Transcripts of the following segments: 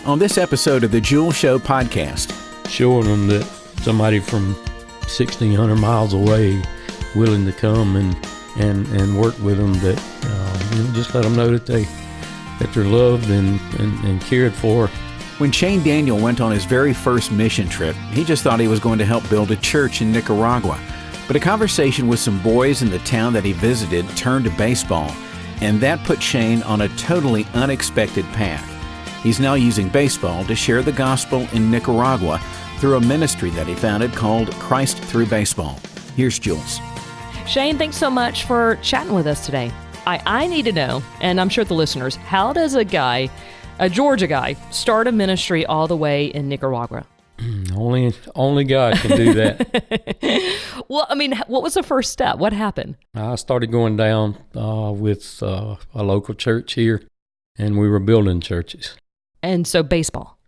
on this episode of the Jules Show podcast. Showing them that somebody from 1,600 miles away willing to come and work with them, that just let them know that they're loved and cared for. When Shane Daniel went on his very first mission trip, he just thought he was going to help build a church in Nicaragua. But a conversation with some boys in the town that he visited turned to baseball, and that put Shane on a totally unexpected path. He's now using baseball to share the gospel in Nicaragua through a ministry that he founded called Christ Through Baseball. Here's Jules. Shane, thanks so much for chatting with us today. I need to know, and I'm sure the listeners, how does a Georgia guy, start a ministry all the way in Nicaragua? Only God can do that. Well, I mean, what was the first step? What happened? I started going down with a local church here, and we were building churches. And so baseball.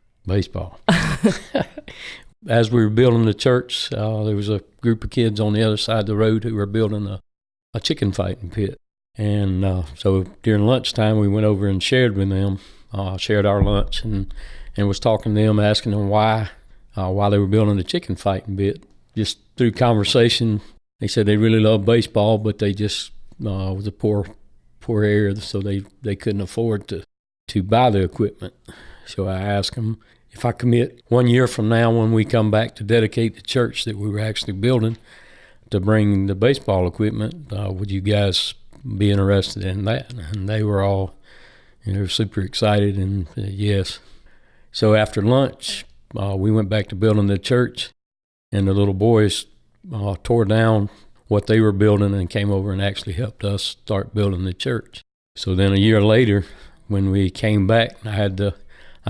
As we were building the church, there was a group of kids on the other side of the road who were building a chicken fighting pit. And so during lunchtime, we went over and shared with them, shared our lunch, and was talking to them, asking them why they were building the chicken fighting pit. Just through conversation, they said they really love baseball, but they just was a poor area, so they couldn't afford to buy the equipment. So I asked them, if I commit 1 year from now when we come back to dedicate the church that we were actually building to bring the baseball equipment, would you guys be interested in that? And they were all, super excited and said yes. So after lunch, we went back to building the church, and the little boys tore down what they were building and came over and actually helped us start building the church. So then a year later, when we came back, I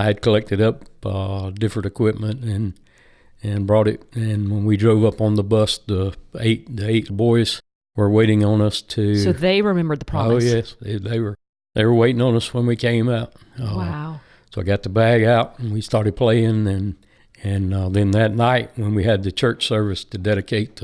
had collected up different equipment and brought it. And when we drove up on the bus, the eight boys were waiting on us to. So they remembered the promise. Oh yes, they were waiting on us when we came out. Wow. So I got the bag out and we started playing, and then that night when we had the church service to dedicate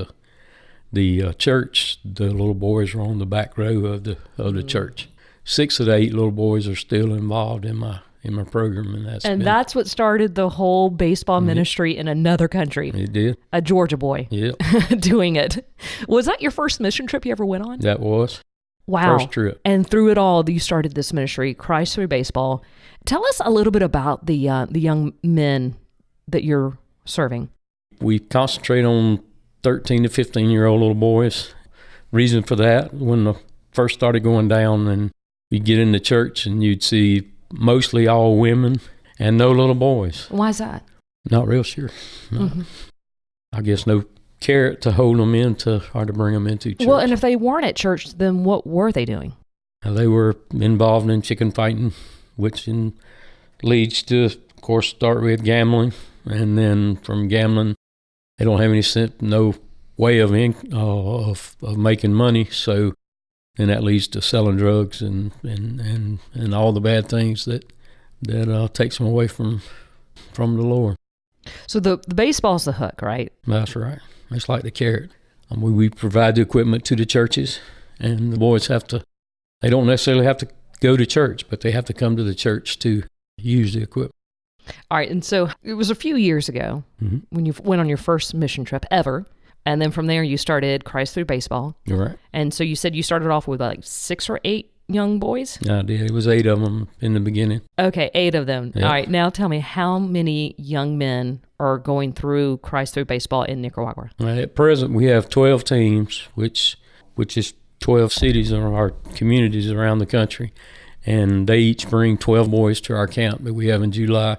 the church, the little boys were on the back row of the church. 6 of the 8 little boys are still involved in my program, and that's what started the whole baseball ministry in another country. It did. A Georgia boy. Yep. Doing it. Was that your first mission trip you ever went on? That was. Wow. First trip. And through it all, you started this ministry, Christ Through Baseball. Tell us a little bit about the young men that you're serving. We concentrate on 13 to 15-year-old little boys. Reason for that, when I first started going down, and you'd get in the church and you'd see mostly all women and no little boys. Why is that? Not real sure. No. Mm-hmm. I guess no carrot to hold them or to bring them into church. Well, and if they weren't at church, then what were they doing? They were involved in chicken fighting, which leads to, of course, start with gambling. And then from gambling, they don't have any sense, no way of making money. So then that leads to selling drugs and all the bad things that takes them away from the Lord. So the baseball's the hook, right? That's right. It's like the carrot. We provide the equipment to the churches, and the boys they don't necessarily have to go to church, but they have to come to the church to use the equipment. All right, and so it was a few years ago when you went on your first mission trip ever, and then from there you started Christ Through Baseball. You're right. And so you said you started off with like 6 or 8 young boys? I did. It was 8 of them in the beginning. Okay, 8 of them. Yep. All right, now tell me, how many young men are going through Christ Through Baseball in Nicaragua? At present, we have 12 teams, which is 12 cities in our communities around the country, and they each bring 12 boys to our camp that we have in July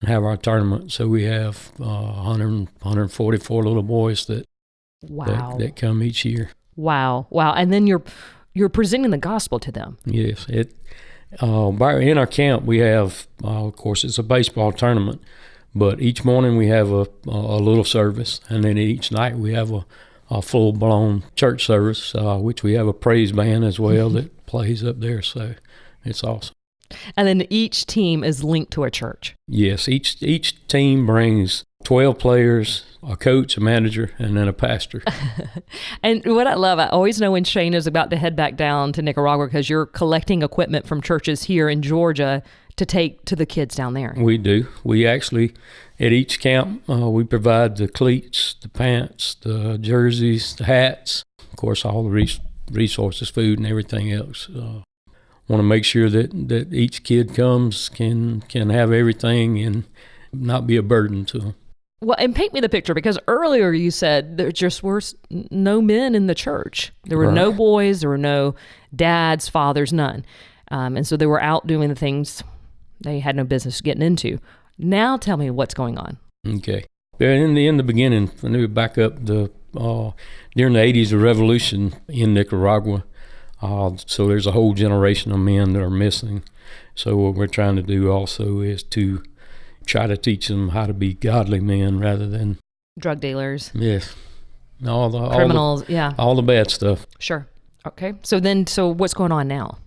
and have our tournament. So we have 144 little boys that come each year. Wow. And then you're presenting the gospel to them. Yes. In our camp, we have, of course, it's a baseball tournament, but each morning we have a little service, and then each night we have a full-blown church service, which we have a praise band as well that plays up there, so it's awesome. And then each team is linked to a church. Yes, each team brings 12 players, a coach, a manager, and then a pastor. And what I love, I always know when Shane is about to head back down to Nicaragua because you're collecting equipment from churches here in Georgia to take to the kids down there. We do. We actually, at each camp, we provide the cleats, the pants, the jerseys, the hats, of course, all the resources, food, and everything else. Want to make sure that each kid comes can have everything and not be a burden to them. Well, and paint me the picture, because earlier you said there just were no men in the church. There were no boys, there were no dads, fathers, none. And so they were out doing the things they had no business getting into. Now tell me what's going on. Okay. In the beginning, let me back up, during the 80s, the revolution in Nicaragua, so there's a whole generation of men that are missing. So what we're trying to do also is to try to teach them how to be godly men rather than drug dealers. Yes. Criminals, all the bad stuff. Sure. Okay. So what's going on now?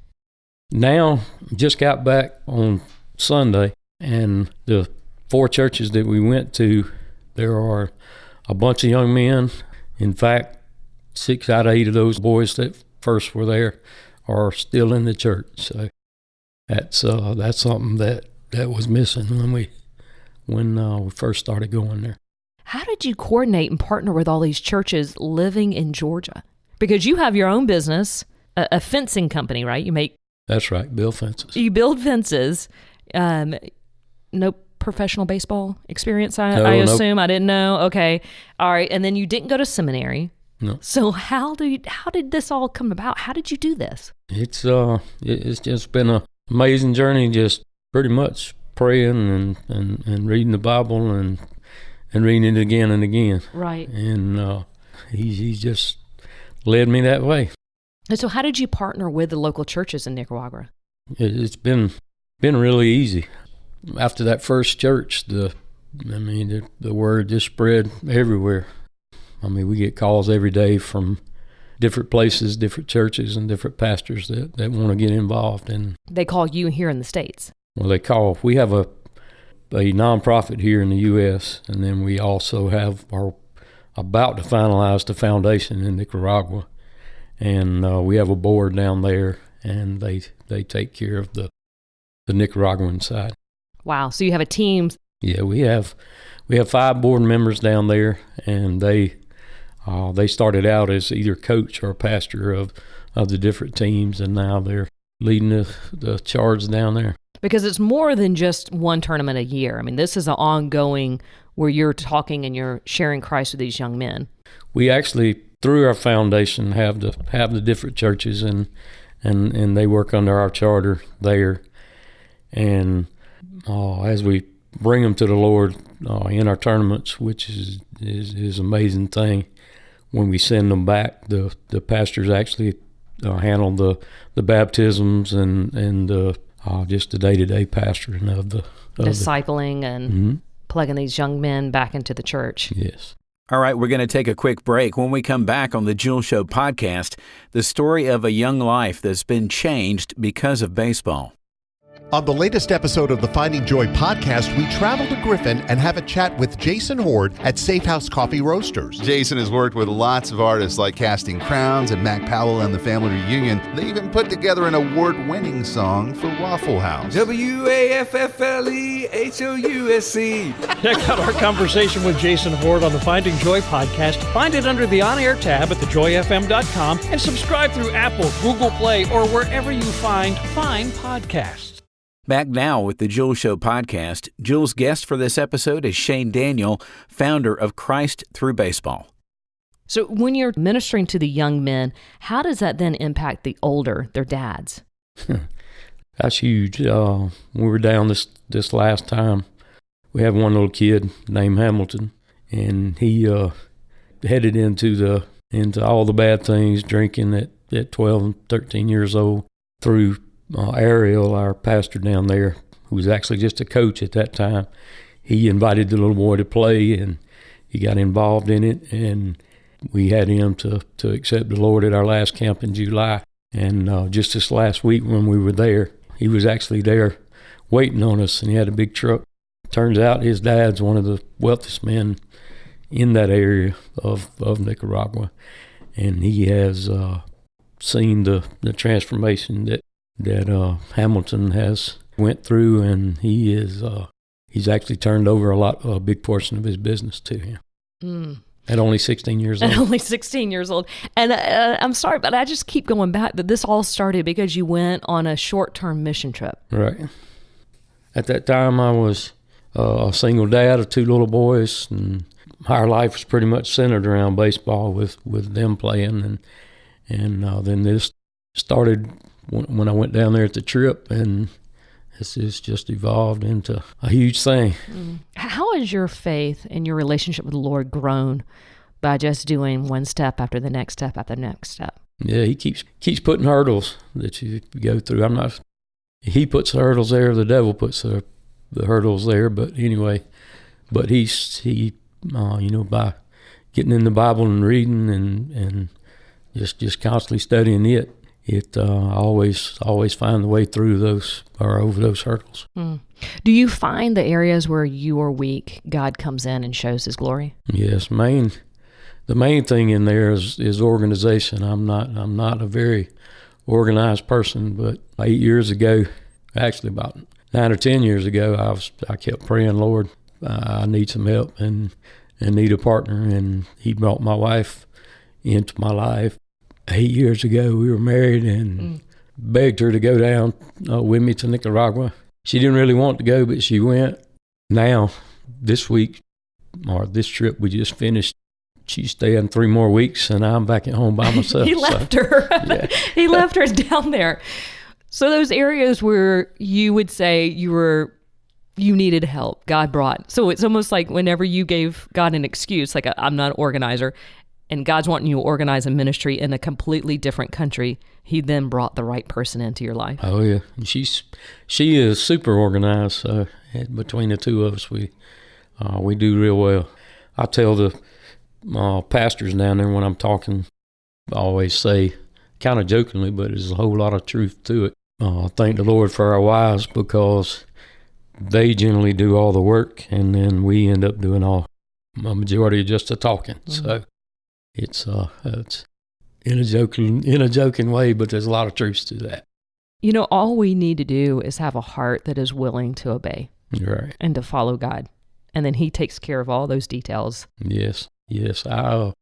Now, just got back on Sunday, and the 4 churches that we went to, there are a bunch of young men. In fact, 6 out of 8 of those boys that first were there are still in the church. So that's something that was missing when we first started going there. How did you coordinate and partner with all these churches living in Georgia? Because you have your own business, a fencing company, right? That's right, build fences. You build fences. No professional baseball experience, I assume? Nope. I didn't know. Okay. All right. And then you didn't go to seminary. No. So how did this all come about? How did you do this? It's just been an amazing journey, just pretty much praying and reading the Bible and reading it again and again. Right. And he's just led me that way. And so how did you partner with the local churches in Nicaragua? It's been really easy. After that first church, the word just spread everywhere. I mean, we get calls every day from different places, different churches, and different pastors that want to get involved. And they call you here in the States? Well, we have a nonprofit here in the U.S., and then we also are about to finalize the foundation in Nicaragua. And we have a board down there, and they take care of the Nicaraguan side. Wow! So you have a team. Yeah, we have 5 board members down there, and they started out as either coach or pastor of the different teams, and now they're leading the charge down there. Because it's more than just one tournament a year. I mean, this is an ongoing where you're talking and you're sharing Christ with these young men. We actually, through our foundation, have the different churches, and they work under our charter there. And as we bring them to the Lord in our tournaments, which is an amazing thing, when we send them back, the pastors actually handle the baptisms and just the day-to-day pastoring of the discipling and plugging these young men back into the church. Yes. All right, we're going to take a quick break. When we come back on the Jules Show podcast, the story of a young life that's been changed because of baseball. On the latest episode of the Finding Joy podcast, we travel to Griffin and have a chat with Jason Horde at Safe House Coffee Roasters. Jason has worked with lots of artists like Casting Crowns and Mac Powell and the Family Reunion. They even put together an award-winning song for Waffle House. WAFFLEHOUSC. Check out our conversation with Jason Horde on the Finding Joy podcast. Find it under the On-Air tab at thejoyfm.com and subscribe through Apple, Google Play, or wherever you find fine podcasts. Back now with the Jules Show podcast. Jules' guest for this episode is Shane Daniel, founder of Christ Through Baseball. So when you're ministering to the young men, how does that then impact the older, their dads? That's huge. We were down this last time. We have one little kid named Hamilton, and he headed into all the bad things, drinking at 12 and 13 years old through Ariel, our pastor down there, who was actually just a coach at that time. He invited the little boy to play, and he got involved in it, and we had him to accept the Lord at our last camp in July. And just this last week when we were there, he was actually there waiting on us, and he had a big truck turns out his dad's one of the wealthiest men in that area of Nicaragua, and he has seen the transformation that Hamilton has went through, and he's actually turned over a big portion of his business to him. At only 16 years old. At only 16 years old. And I'm sorry, but I just keep going back that this all started because you went on a short-term mission trip. Right. At that time, I was a single dad of 2 little boys, and our life was pretty much centered around baseball with them playing. And then this started when I went down there at the trip, and it's just evolved into a huge thing. How has your faith and your relationship with the Lord grown by just doing one step after the next step after the next step? Yeah, he keeps putting hurdles that you go through. He puts the hurdles there, the devil puts the hurdles there, but anyway, he by getting in the Bible and reading and just constantly studying it, I always find the way through those or over those hurdles. Do you find the areas where you are weak, God comes in and shows His glory? Yes, the main thing in there is organization. I'm not a very organized person, but 8 years ago, actually about 9 or 10 years ago, I kept praying, Lord, I need some help and need a partner, and He brought my wife into my life. 8 years ago, we were married, and begged her to go down with me to Nicaragua. She didn't really want to go, but she went. Now, this week, or this trip we just finished, she's staying 3 more weeks, and I'm back at home by myself. He left her. Yeah. He left her down there. So those areas where you would say you needed help, God brought. So it's almost like whenever you gave God an excuse, like I'm not an organizer, and God's wanting you to organize a ministry in a completely different country, He then brought the right person into your life. Oh yeah, she is super organized. Between the two of us, we do real well. I tell the pastors down there when I'm talking, I always say, kind of jokingly, but there's a whole lot of truth to it. Thank the Lord for our wives, because they generally do all the work, and then we end up doing a majority of just the talking. So it's in a joking way, but there's a lot of truth to that. All we need to do is have a heart that is willing to obey, right, and to follow God, and then He takes care of all those details. Yes. I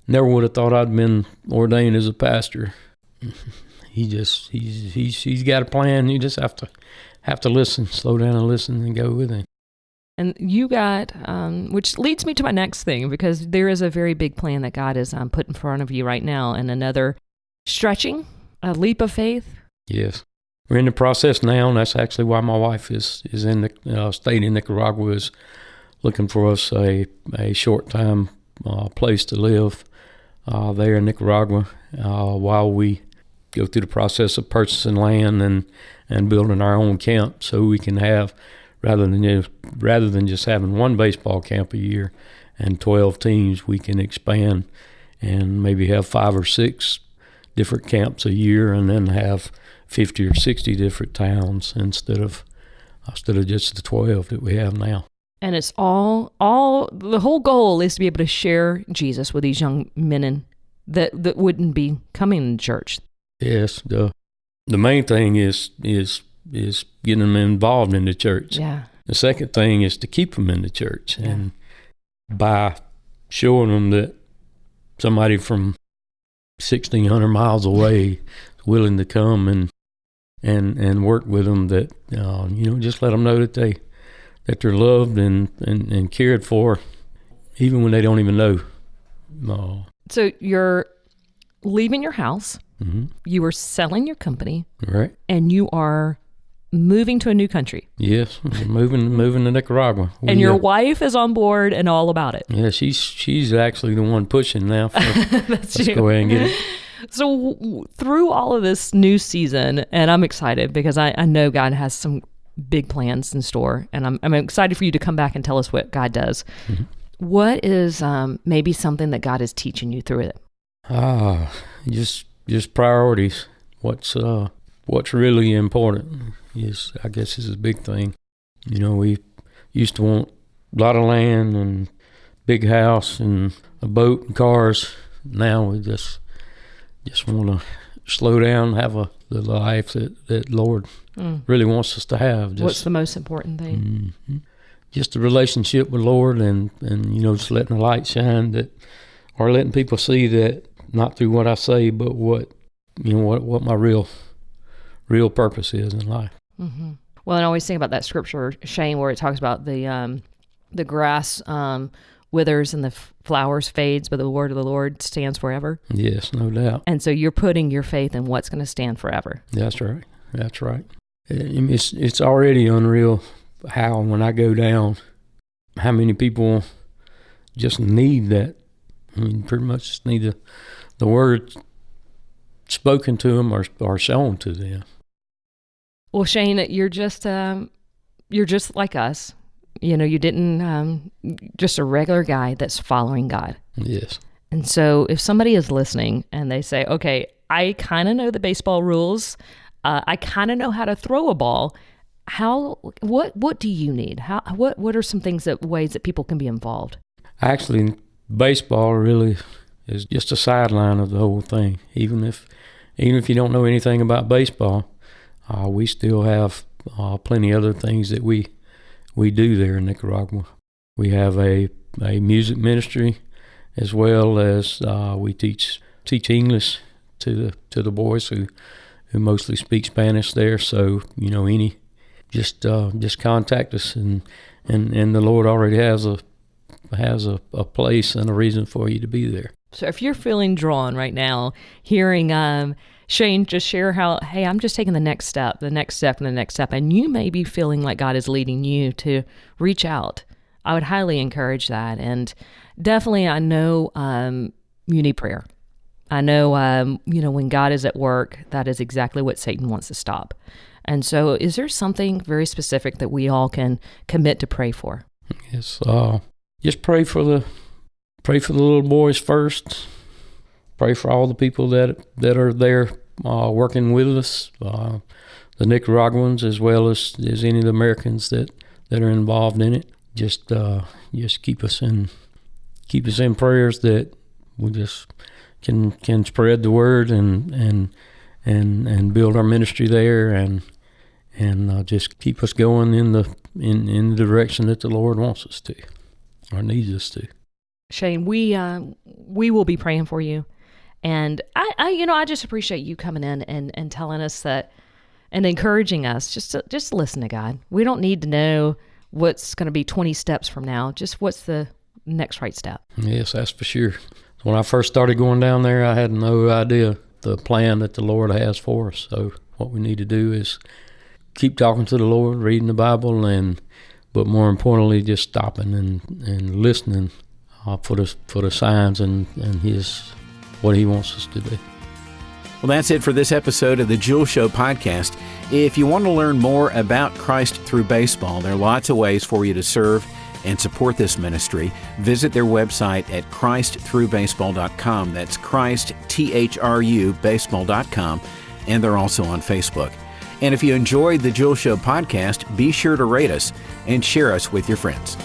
never would have thought I'd been ordained as a pastor. He's got a plan. You just have to listen, slow down and listen, and go with Him. And you got, which leads me to my next thing, because there is a very big plan that God has put in front of you right now, and another stretching, a leap of faith. Yes. We're in the process now, and that's actually why my wife is in the state in Nicaragua, is looking for us a short-time place to live there in Nicaragua while we go through the process of purchasing land and building our own camp, so we can have, rather than just having one baseball camp a year and 12 teams, we can expand and maybe have 5 or 6 different camps a year, and then have 50 or 60 different towns instead of just the 12 that we have now. And it's all the whole goal is to be able to share Jesus with these young men that wouldn't be coming to church. Yes, the main thing is getting them involved in the church. Yeah. The second thing is to keep them in the church, and by showing them that somebody from 1,600 miles away is willing to come and work with them, that just let them know that they're loved and cared for, even when they don't even know. So you're leaving your house. Mm-hmm. You are selling your company. Right. And you are moving to a new country. Yes, we're moving to Nicaragua. And your wife is on board and all about it. Yeah, she's actually the one pushing now. Let's go ahead and get it. So through all of this new season, and I'm excited because I know God has some big plans in store, and I'm excited for you to come back and tell us what God does. Mm-hmm. What is maybe something that God is teaching you through it? Just priorities. What's really important is a big thing. We used to want a lot of land and big house and a boat and cars. Now we just want to slow down, have the life that Lord really wants us to have. What's the most important thing? Just a relationship with Lord, and just letting the light shine, or letting people see that, not through what I say, but what my real purpose is in life. Mm-hmm. Well, and I always think about that scripture, Shane, where it talks about the grass withers and the flowers fades, but the word of the Lord stands forever. Yes, no doubt. And so you're putting your faith in what's going to stand forever. That's right. It's already unreal how, when I go down, how many people just need that. I mean, pretty much just need the word spoken to them or shown to them. Well, Shane, you're just like us. You didn't just a regular guy that's following God. Yes. And so if somebody is listening and they say, okay, I kind of know the baseball rules, I kind of know how to throw a ball, what do you need? What are some ways that people can be involved? Actually, baseball really is just a sideline of the whole thing. Even if you don't know anything about baseball, we still have plenty of other things that we do there in Nicaragua. We have a music ministry, as well as we teach English to the boys who mostly speak Spanish there. So just contact us, and the Lord already has a place and a reason for you to be there. So if you're feeling drawn right now, hearing Shane just share how, hey, I'm just taking the next step, and you may be feeling like God is leading you to reach out, I would highly encourage that. And definitely, I know you need prayer. I know, when God is at work, that is exactly what Satan wants to stop. And so is there something very specific that we all can commit to pray for? Yes, just pray for the little boys first. Pray for all the people that are there working with us, the Nicaraguans, as well as any of the Americans that are involved in it. Just keep us in prayers, that we just can spread the word and build our ministry there, and just keep us going in the direction that the Lord wants us to, or needs us to. Shane, we will be praying for you, and I just appreciate you coming in and telling us that, and encouraging us just listen to God. We don't need to know what's going to be 20 steps from now. Just what's the next right step. Yes, that's for sure. When I first started going down there, I had no idea the plan that the Lord has for us. So what we need to do is keep talking to the Lord, reading the Bible, but more importantly, just stopping and listening for the signs and what He wants us to do. Well, that's it for this episode of the Jules Show podcast. If you want to learn more about Christ Through Baseball, there are lots of ways for you to serve and support this ministry. Visit their website at ChristThroughBaseball.com. That's Christ, THRU, baseball.com. And they're also on Facebook. And if you enjoyed the Jules Show podcast, be sure to rate us and share us with your friends.